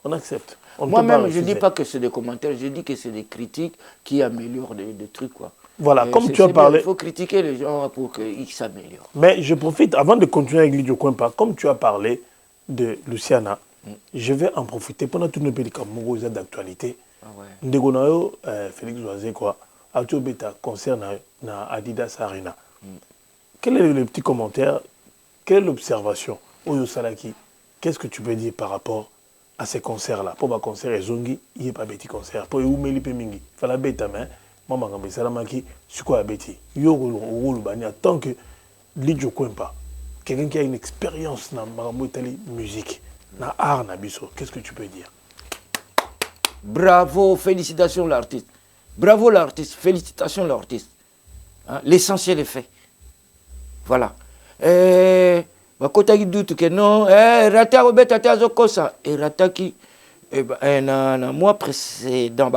On accepte. Moi-même, je ne dis pas que c'est des commentaires, je dis que c'est des critiques qui améliorent des trucs, quoi. Voilà, comme tu as parlé... Il faut critiquer les gens pour qu'ils s'améliorent. Mais je profite, avant de continuer avec Lidio Kwempa, comme tu as parlé de Luciana, je vais en profiter pendant tout le pays d'actualité. Ndegonayo, Félix Oisé, quoi, a tout bêta concert na Adidas Arena. Quel est le petit commentaire, quelle est l'observation Oyo Salaki, qu'est-ce que tu peux dire par rapport à ces concerts-là? Pour ma concert, Zongi, il n'y a pas de petit concert. Pour Oumeli Pemingi, il faut la bêta, mais moi, je suis Salamaki, c'est quoi bêti? En tant que Lidio Kwempa, quelqu'un qui a une expérience dans la musique, dans l'art, qu'est-ce que tu peux dire? Bravo, félicitations l'artiste. Bravo l'artiste, félicitations l'artiste. Hein? L'essentiel est fait. Voilà. Bakotaki doute que non, Rata Robert Atazo Kosa, et Rataki, mois précédent.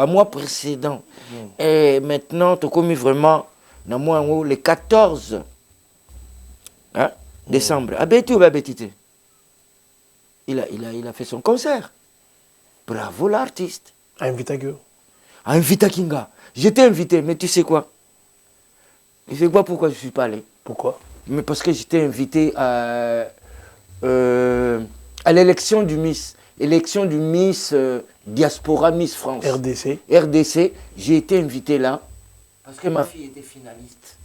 Et maintenant, tu as commis vraiment, le 14 décembre. Abeti ou Babetite? Il a fait son concert. Bravo l'artiste. Invita Kinga. J'étais invité, mais tu sais quoi? Tu sais quoi pourquoi je ne suis pas allé? Pourquoi? Mais parce que j'étais invité à l'élection du Miss. Élection du Miss Diaspora Miss France. RDC. J'ai été invité là parce que ma fille était finaliste.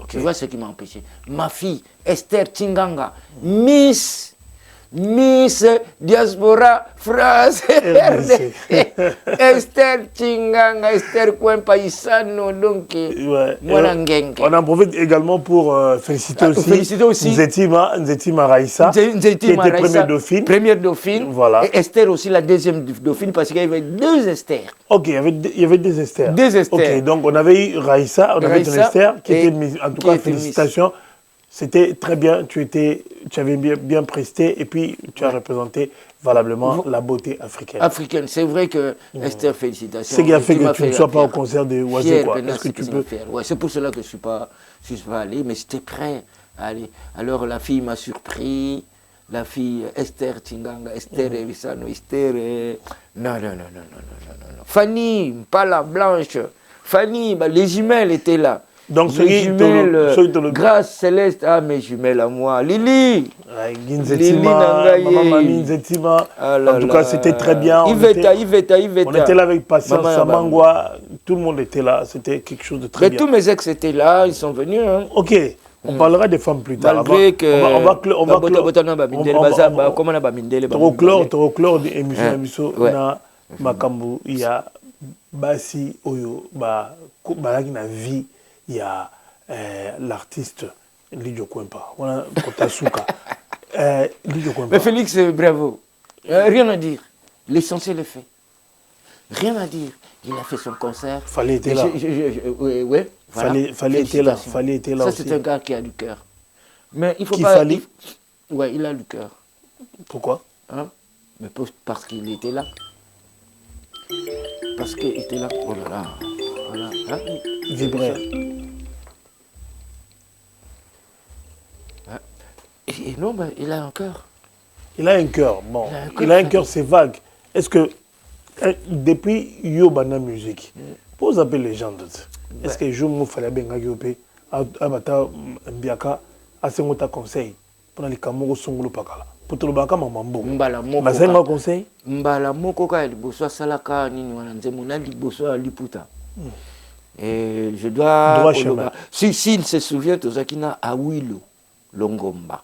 Tu vois ce qui m'a empêché? Ma fille, Esther Tinganga, Miss Diaspora France. RDC. Esther Tinganga, Esther Kwempa Isano, donc on en profite également pour féliciter aussi Nzetima Raissa, qui était première dauphine. Voilà. Et Esther aussi la deuxième dauphine parce qu'il y avait 2 Esther. Ok, il y avait 2 Esther. Ok, donc on avait eu Raissa, on avait une Esther qui était en tout cas félicitations. C'était très bien, tu avais bien presté et puis tu as représenté valablement la beauté africaine. Africaine, c'est vrai que Esther, félicitations. C'est qui a fait que tu ne sois pas au concert de Oisé, quoi. Est-ce que tu peux... Ouais, c'est pour cela que je ne suis pas allé, mais j'étais prêt à aller. Alors la fille m'a surpris, la fille Esther Tinganga, Esther Evisano, Esther... Non. Fanny, pas la blanche. Fanny, les jumelles étaient là. Donc, mes jumelles, grâce Céleste, mes jumelles à moi, Lili. Maman Nzetima. En tout cas, c'était très bien. Iveta. On était là avec Patience Samangwa. Tout le monde était là. C'était quelque chose de très bien. Tous mes ex étaient là. Ils sont venus. Hein. Ok. On parlera des femmes plus tard. Malgré que... On va clore l'émission. Makambu, il y a Basi Oyo, na vie. Il y a l'artiste Lidio Kwempa. On a Kotasuka. Lidio Kwempa. Mais Félix, bravo. Rien à dire. L'essentiel est fait. Rien à dire. Il a fait son concert. Fallait être là. Oui. Fallait être là. Ça, c'est un gars qui a du cœur. Mais il faut pas... Fallait... Oui, il a du cœur. Pourquoi? Mais parce qu'il était là. Parce qu'il était là. Oh là là. Voilà. Vibrer. Et non, il a un cœur. Il a un cœur, bon. Il a un cœur, c'est vague. Est-ce que, depuis Yobana Musique, pour vous appeler les gens, est-ce que je me fallait bien abata mbiaka asengota conseil pour les kamoko songolo pakala pour tout le baka mamambo mbala moko basenga conseil mbala moko ka liboso salaka nini wana nzemo na liboso liputa et je dois si il se souvient aux akina Awilo Longomba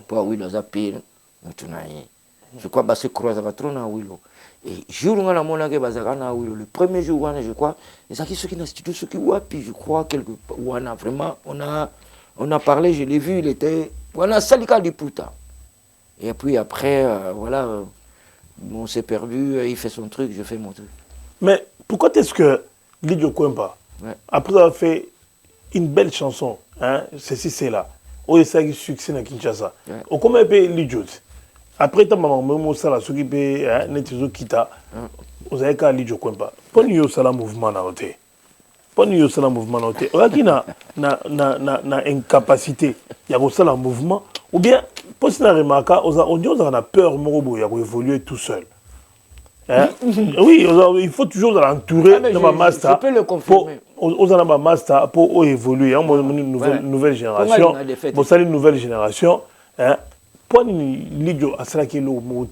pour Awilo Zapir mutunaye je crois bah c'est croise à trop na Awilo et jour on a mon bazaka na Awilo le premier jour wana je crois et ça qui ceux qui na studio ceux qui wapi je crois quelque wana vraiment on a parlé, je l'ai vu, il était voilà salika liputa. Et puis après, voilà, on s'est perdu, il fait son truc, je fais mon truc. Mais pourquoi est-ce que Lidio Kwempa, après avoir fait une belle chanson, hein, ceci, c'est là, où il s'agit de succès dans Kinshasa, au comment il paye Lidio? Après, ta maman, même ça, la souki paye, netizo kita, vous avez qu'à Lidio Kwempa. Pour nous, ça la mouvement dans l'autre. Pour nous, ça la mouvement dans l'autre. On a qui na incapacité, il y a ça la mouvement, ou bien, pour ce remarquer, on a peur de évoluer tout seul. Hein? Oui, il faut toujours l'entourer de ma master. Je peux le confirmer. On a ma master pour évoluer. Une nouvelle génération. Pour ça, une nouvelle génération. Pour l'idée à cela qui est le mot,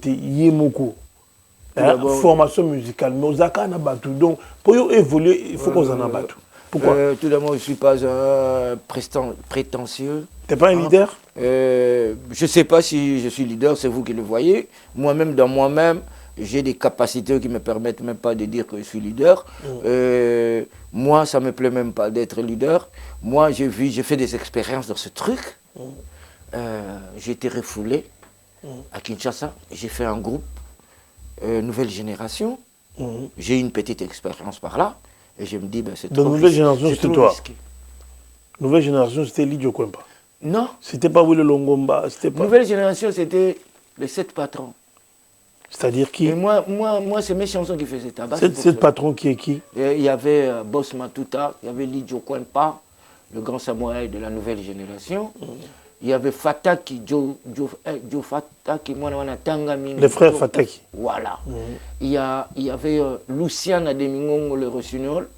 formation musicale. Mais on a un bateau. Donc, pour évoluer, il faut qu'on en ait bateau. Pourquoi? Tout d'abord, je ne suis pas un prétentieux. Tu n'es pas un leader? Je ne sais pas si je suis leader, c'est vous qui le voyez. Moi-même, dans moi-même, j'ai des capacités qui ne me permettent même pas de dire que je suis leader. Moi, ça ne me plaît même pas d'être leader. Moi, j'ai fait des expériences dans ce truc. J'ai été refoulé à Kinshasa. J'ai fait un groupe, Nouvelle Génération. J'ai eu une petite expérience par là. Et je me dis, ben, c'est trop Nouvelle Génération, c'était toi risqué. Nouvelle Génération, c'était Lidio Kwempa. Non. C'était pas Wile Longomba. Pas... Nouvelle Génération, c'était les 7 patrons. C'est-à-dire qui? Et moi c'est mes chansons qui faisaient tabac. 7 patrons qui est qui? Il y avait Boss Matuta, il y avait Lidio Kwempa, le grand samouraï de la Nouvelle Génération. Il y avait Fataki, Joe Fataki, les frères Fataki. Voilà. Il y avait Luciana Demingongo, le Rossignol,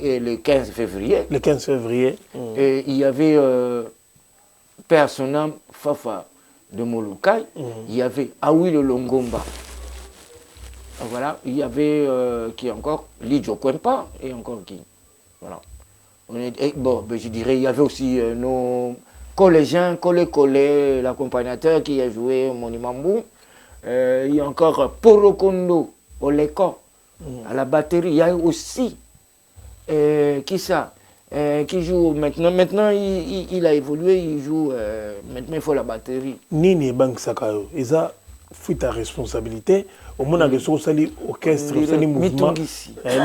et le 15 février. Le 15 février. Et il y avait Père Sonam Fafa de Molokai. Il y avait Awilo Longomba. Voilà. Il y avait qui encore Lidio Kwempa et encore qui. Voilà. Bon, ben, je dirais, il y avait aussi nos collégiens, collé, l'accompagnateur qui a joué au Monument Bou. Il y a encore Porokondo, au Leko, à la batterie. Il y a aussi, qui ça qui joue maintenant. Maintenant, il a évolué, il joue, maintenant il faut la batterie. Nini Bank Sakayo, et ça, fut ta responsabilité. Au moins, il y a un orchestre, un mouvement.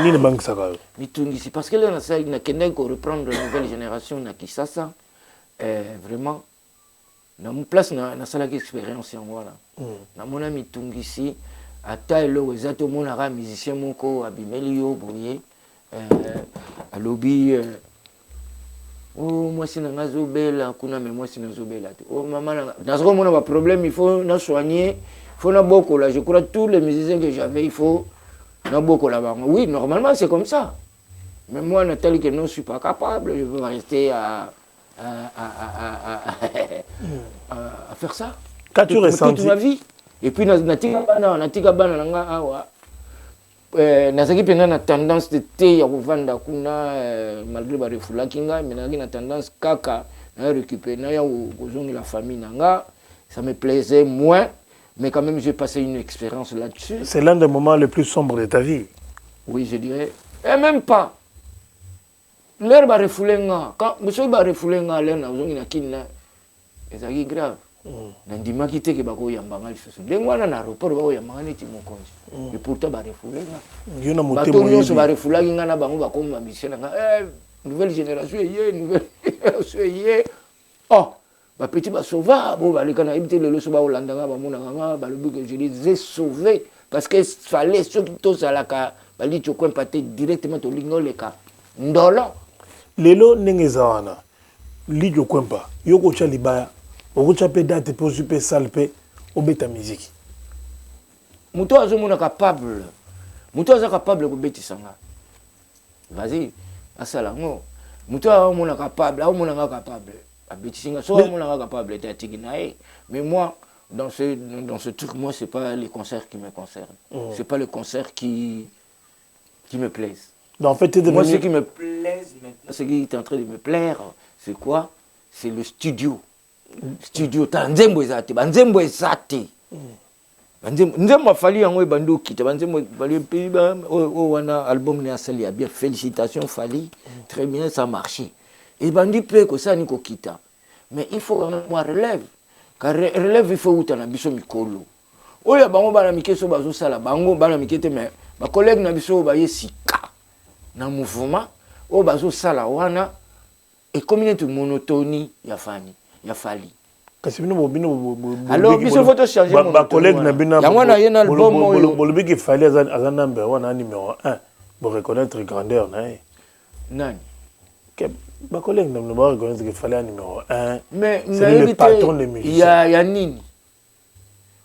Nini Bank Sakayo. Mitungisi, parce que là, il y a quelqu'un qui reprendre la nouvelle génération, na Kisasa, vraiment, dans mon place, na salle d'expérience, voilà. Na mon ami Mitungisi, à taille là, exactement, mon ara musicien, mon co, Abimelio, Bouye, à lobby. Oh, moi, c'est un azobel, mais moi, c'est un azobel. Oh, maman, dans ce moment, on a un problème, il faut nous soigner, il faut nous beaucoup là. Je crois que tous les musiciens que j'avais, il faut nous beaucoup là-bas. Oui, normalement, c'est comme ça. Mais moi, Nathalie, que non, je ne suis pas capable, je veux rester à faire ça. Qu'as-tu ressenti toute ma vie. Et puis, natika bana nazaki penza na tendance de te ya kovanda kuna malgré barefulaki nga mais nazaki na tendance kaka na récupérer na ya kozongela famille nanga, ça me plaisait moins, mais quand même j'ai passé une expérience là-dessus. C'est l'un des moments les plus sombres de ta vie. Oui, je dirais. Et même pas. L'air va refouler nga. Quand monsieur va refouler nga l'air na ozongi na kina, ezaki grave. Nandima ki teke bako yambanga lisusu ndengwana na aéroport bako yambanga neti mokonzi et pourtant ba refoulé nga bato nyonso ba refulaki nga na bango bakoma musicien na nga nouvelle génération nouvelle génération oh ba petit ba sauva bo baleka na ibite lelo so ba olanda nga bamona nga balobi que je les ai sauvés parce que fallait ceux qui tosalaka bali Lidio Kwempa directement to lingoleka ndolo lelo nengezawana Lidio Kwempa yoko cha libaya. Au chapé date pour super salpé au bêta musique. Muto azo mona capable. Muto azo capable de bêta sanga. Vas-y. asala ngo muto a mona capable a mona capable abetisinga so mona capable ta tiginae mais moi dans ce truc moi c'est pas les concerts qui me concernent c'est pas les concerts qui me plaisent. Donc, en fait, moi ce qui me plaise maintenant, ce qui est en train de me plaire c'est quoi? C'est le studio. Studio ta nzembo ezate banzembo ezate nzembo fali yango ebando kita banzembo bali pe wana album ne asali ya bien, félicitations Fali, très bien, ça a marché et bandi pe ko ça ni ko kita mais il faut moi relève car relève il faut utana biso mikolo oya bango bana mikeso bazo sala bango bana mikete mais ba collègue na biso ba yesika na mouvement o bazo sala wana et comme une monotonie ya fani ya Fali. Alors, il faut changer mon collègue n'a bien album. Il fallait un numéro 1 pour reconnaître grandeur. Nani? Ma collègue n'a pas reconnaître qu'il fallait un numéro 1. Mais c'est le patron des musiciens. Il y a Nini.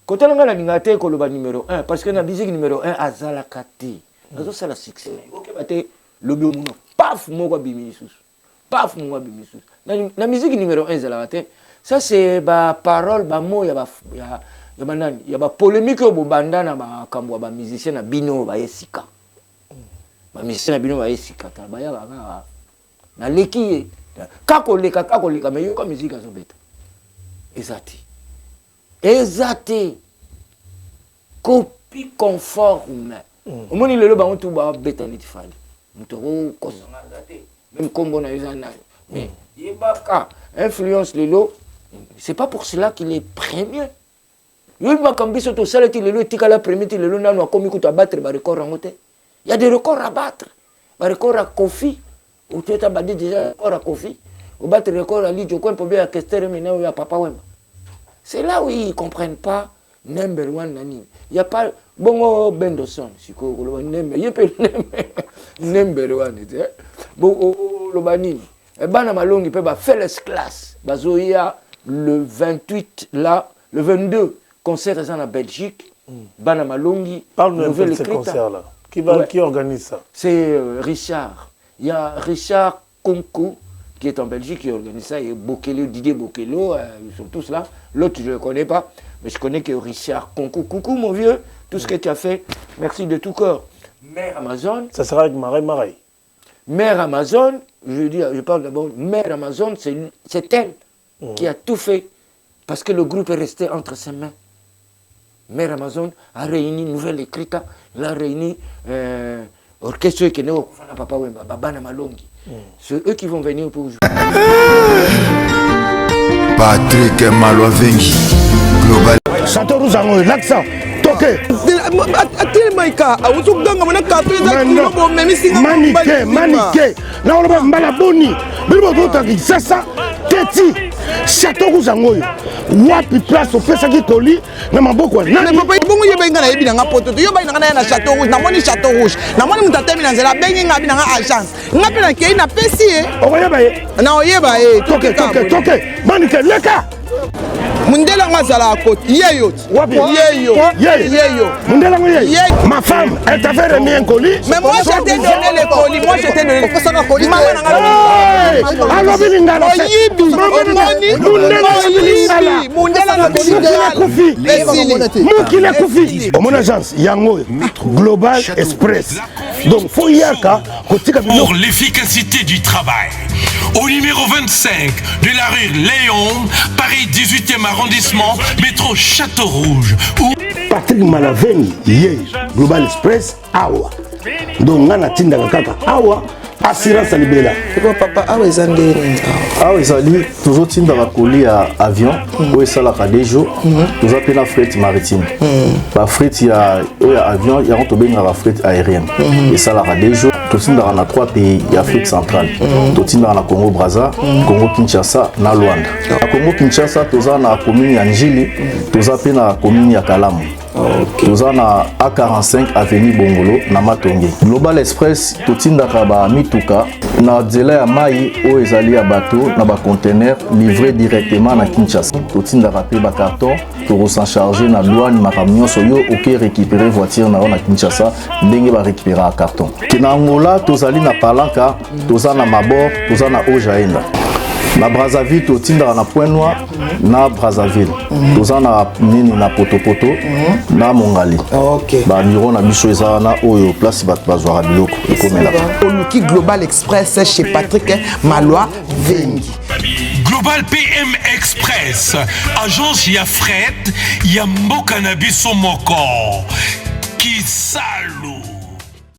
Quand on a l'ingate ko le numéro 1 parce que na musique numéro 1 azala kati. Nazo sala succès. OK baté le biomuno. Paf moko bimi susu. Paf moko bimi susu. Na musique numéro 1 azala kati. Ça c'est ba parole ba mot ya banani ya ba polémique au banda na ba kambo ba musicien na bino ba yesika. Ba musicien na bino ba yesika ta ba ya ba na leki kako leka mais yo comme musique azobeta. Ezati copie conforme. Au moins le ba on tout ba beta ni tifali. Mutoro kosanga zate. Même combo na yezana. Mais yebaka influence lelo. C'est pas pour cela qu'il est premier. Il y a des records à battre. Un record à Kofi. Ou tu as battu déjà un record à Kofi. Ou battre le record à Lidjo. C'est là où ils ne comprennent pas number one nani. Il n'y a pas bon Bendoson. Il y a pas number one. Bon le banini. Et Bana Malongi peut faire les classes. Bazoya le 28 là, le 22 concert en Belgique. Bana Malongi. Parle-nous de ce concert là. Qui organise ça? C'est Richard. Il y a Richard Konko qui est en Belgique qui organise ça et Bokelo, Didier Bokelo, ils sont tous là. L'autre je ne le connais pas, mais je connais que Richard Konko. Coucou mon vieux, tout ce que tu as fait, merci de tout cœur. Mère Amazon. Ça sera avec Marais. Mère Amazon, je parle d'abord, Mère Amazon, c'est elle qui a tout fait parce que le groupe est resté entre ses mains. Mère Amazon a réuni une nouvelle écrite, elle a réuni orchestre qui est né au Papa Wemba, Babana Malongi. C'est eux qui vont venir pour jouer. Patrick Malovengi, Global. Château Rouzango, l'accent. Toké. Maniqué. Là on va Malaboni. Ça. Teti. Château Rouzango. Wapi place au pesa qui toli na maboko na papa bongo yeba ngana yebi nga poto yo ba ngana na Château Rouge na moni Château Rouge na moni mutatemi na nzela bengi nga bina nga agence ngapi na kei na pesi o yeba na oyeba toke manique leka Mundela ngazala côté yeyo Mundela ngoye ma femme elle t'a fait remis un colis mais moi je t'ai donné le colis le colis maman nga alors bilingala Mundela na Mukile Kofi mon agence yango Global Express donc faut yaka pour l'efficacité du travail. Au numéro 25 de la rue Léon, Paris 18e arrondissement, métro Château Rouge. Patrick Malaveni, Global Express, Awa. Donc, on a tinda kaka Awa, assurance libéla. Papa, Awa ezandé. Awa ezali toujours tinda bakoli à avion, où ça la des jours, nous appelons la fret maritime. La fret il y a avion, il y a la fret aérienne. Et ça la des jours. Tout dans les 3 pays d'Afrique centrale. Tout dans le Congo Brazza, Congo Kinshasa, na Luanda. Le Congo Kinshasa, tout dans la commune Njili, tout dans la commune Kalamu. toza na A45 avenue Bongolo na Matonge. Global Express totindaka ba mituka na nzela ya mai oyo ezali ya bateau na ba conteneur livré directement na Kinshasa. Totindaka pe ba carton to s'en charger na douane makambo nyonso yo oke récupérer voiture na na Kinshasa ndenge ba récupérer a carton. Kina Angola tozali na Palanca, toza na Mabor, toza na Ojaenda. Na Brazzaville totindaka na Point Noir na Brazzaville. Toza na nini na Potopoto na Mongali. Ba bureau na biso eza na oyo place bat bazwara biloko ekomela. Oluki Global Express chez Patrick Maloa Vengi. Global PM Express, agence ya fret, ya mboka na biso moko. Kisalu.